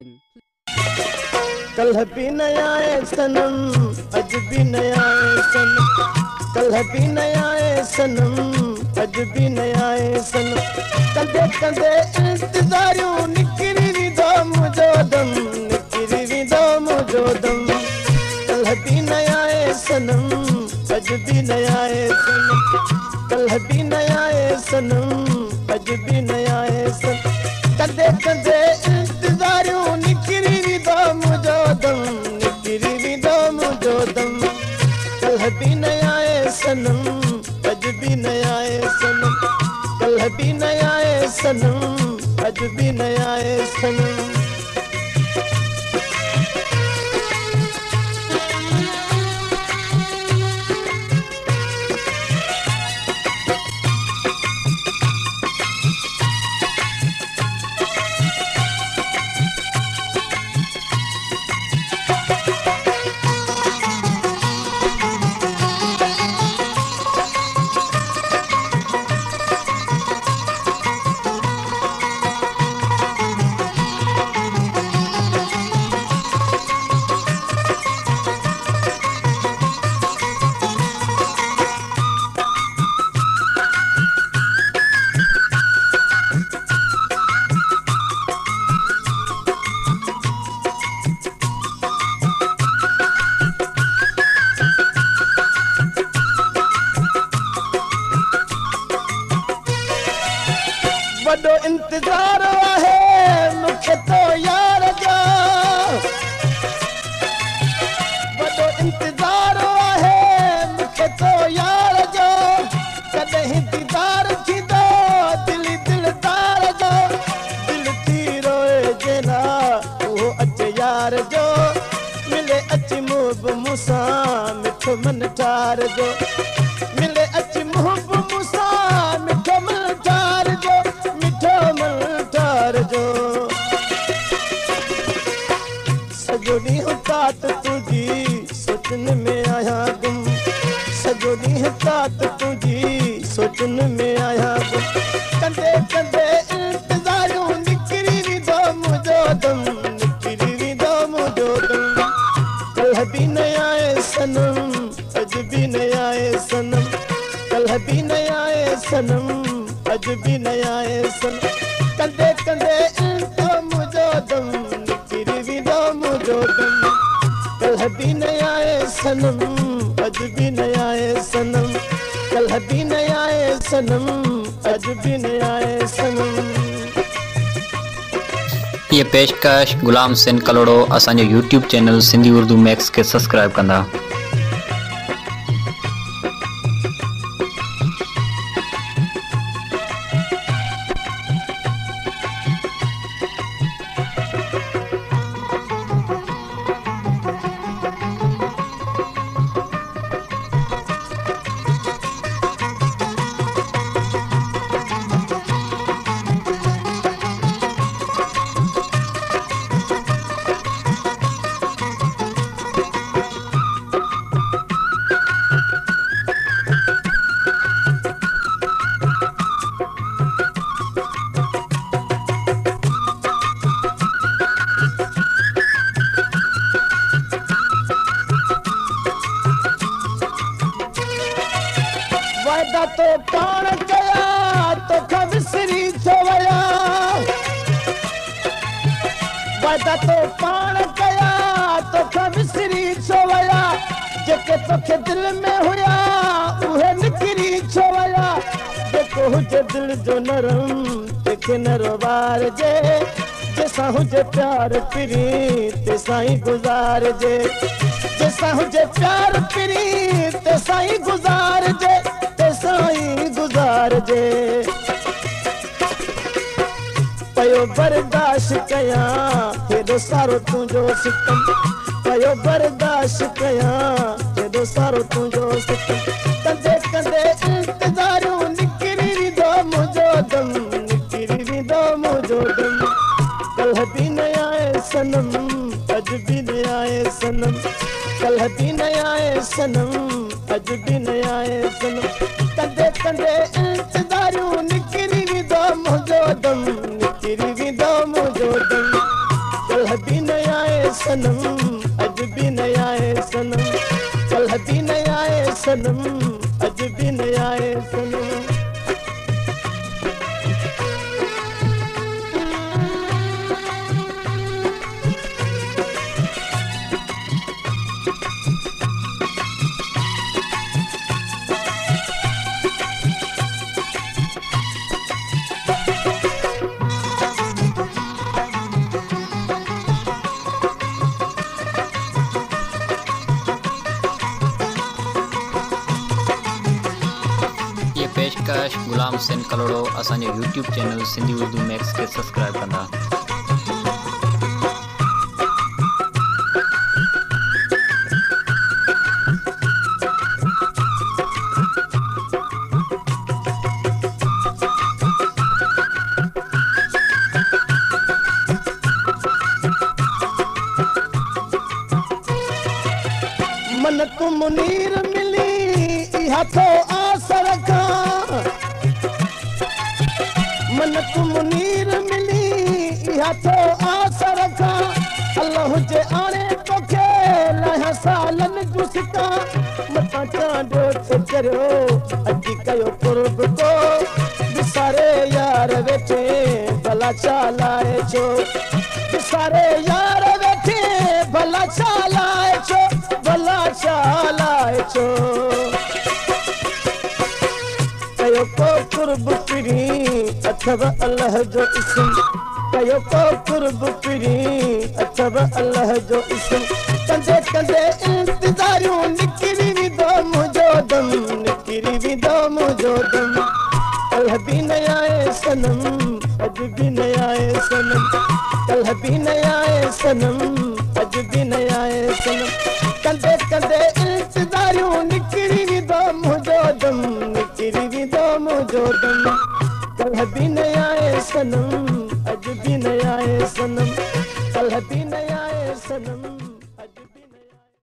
कल भी नया है सनम, अज भी नया है सनम, कल भी नया है सनम, अज भी नया है सनम। कंदे कंदे इंतजारूं निकरी विदो मुझो दम, निकरी विदो मुझो दम। कल भी नया है सनम, अज भी नया है सनम, कल भी नया है सनम, अज भी नया है सनम। कंदे कंदे इंतजारूं निकरी विदो मुझो दम, निकरी विदो मुझो दम। कल भी नया है सनम, अज भी नया है सनम, कल भी नया है सनम, अज भी नया है सनम। बड़ो इंतजार है मुखे तो यार जा, बड़ो इंतजार है मुखे तो यार जो। कदहीं दीदार थी दो दिल दिलदार जो, दिल थी रोए जेना वो अच यार जो। मिले अच मुब मुसा मिठो मन ठार जो, मिले अच मुब मुसा मिठो मन ठार जो, मिठो मन ठार जो। सजो ॾींहुं तात तुझी सोचन में आया गुम, सजो ॾींहुं तात तुझी सोचन में आया गुम। कंदे कंदे इंतजारूं निकरी विदो मुझो दम, निकरी विदो मुझो दम। कल भी नया है सनम, अज भी नया है सनम, कल भी नया है सनम, अज भी नया है सनम। कंदे कंदे इंतो मुझो दम, निकरी विदो मुझो दम। कल भी नया है सनम, अज भी नया है सनम, कल भी नया है सनम, अज भी नया है सनम। ये पेशकश गुलाम सिंह कलोड़ो असांजो YouTube channel Sindhi Urdu max के सब्सक्राइब कंदा। वादा तो पाण कया तोखा विसरी थो वया, वादा तो पाण कया तोखा विसरी थो वया। जेके तोखे दिल में हुया उहे निकिरी थो वया। जेको हुजे दिल जो नरम तंहिंखे न रोबार जे, जंहिंसां हुजे प्यार पिरी तंहिंसां ई गुज़ारिजे, जंहिंसां हुजे प्यार पिरी तंहिंसां ई गुज़ारिजे, साईं गुज़ार जे। पयो बर्दाश्त कयां हेॾो सारो तुंहिंजो सितम, पयो बर्दाश्त कयां हेॾो सारो तुंहिंजो सितम। कंदे कंदे इंतजारूं निकिरी विदो मुझो दम, निकिरी विदो मुझो दम। कल भी नया है सनम, अज भी नया है सनम, कल भी नया है सनम, अज भी नया है सनम। कंदे कंदे इंतजारूं निकिरी विदो मुझो दम, निकिरी विदो मुझो दम। कल कल भी नया है सनम अज भी नया है सनम कल भी नया है सनम अज भी नया है सनम ये पेशकश गुलाम सिंह कलोड़ो असांजो YouTube channel Sindhi Urdu max के सब्सक्राइब कंदा। मन तू मुनीर मिली इहा तो आस रखा मन तू मुनीर मिली इहा तो आस रखा अल्लाह जे आणे तोखे लह सालन जुसका मता चांडो चरियो अजी कयो कुर्ब को बिसारे यार वेठे भला चालाए छो बिसारे यार वेठे भला चालाए छो भला चालाए छो कयो को कुर्ब पिरी अथवा अल्लाह जो इस्म कयो को कुर्ब पिरी अथवा अल्लाह जो इस्म कंदे कंदे इंतजारियूं निकिरी विदो मुंहिंजो दम निकिरी विदो मुंहिंजो दम कल भी नया है सनम अज भी नया है सनम कल भी नया है सनम अज भी नया है सनम कंदे कंदे इंतजारियूं निकिरी विदो मुंहिंजो दम निकिरी विदो मुंहिंजो दम कल भी नया है सनम अज भी नया है सनम कल भी नया है सनम।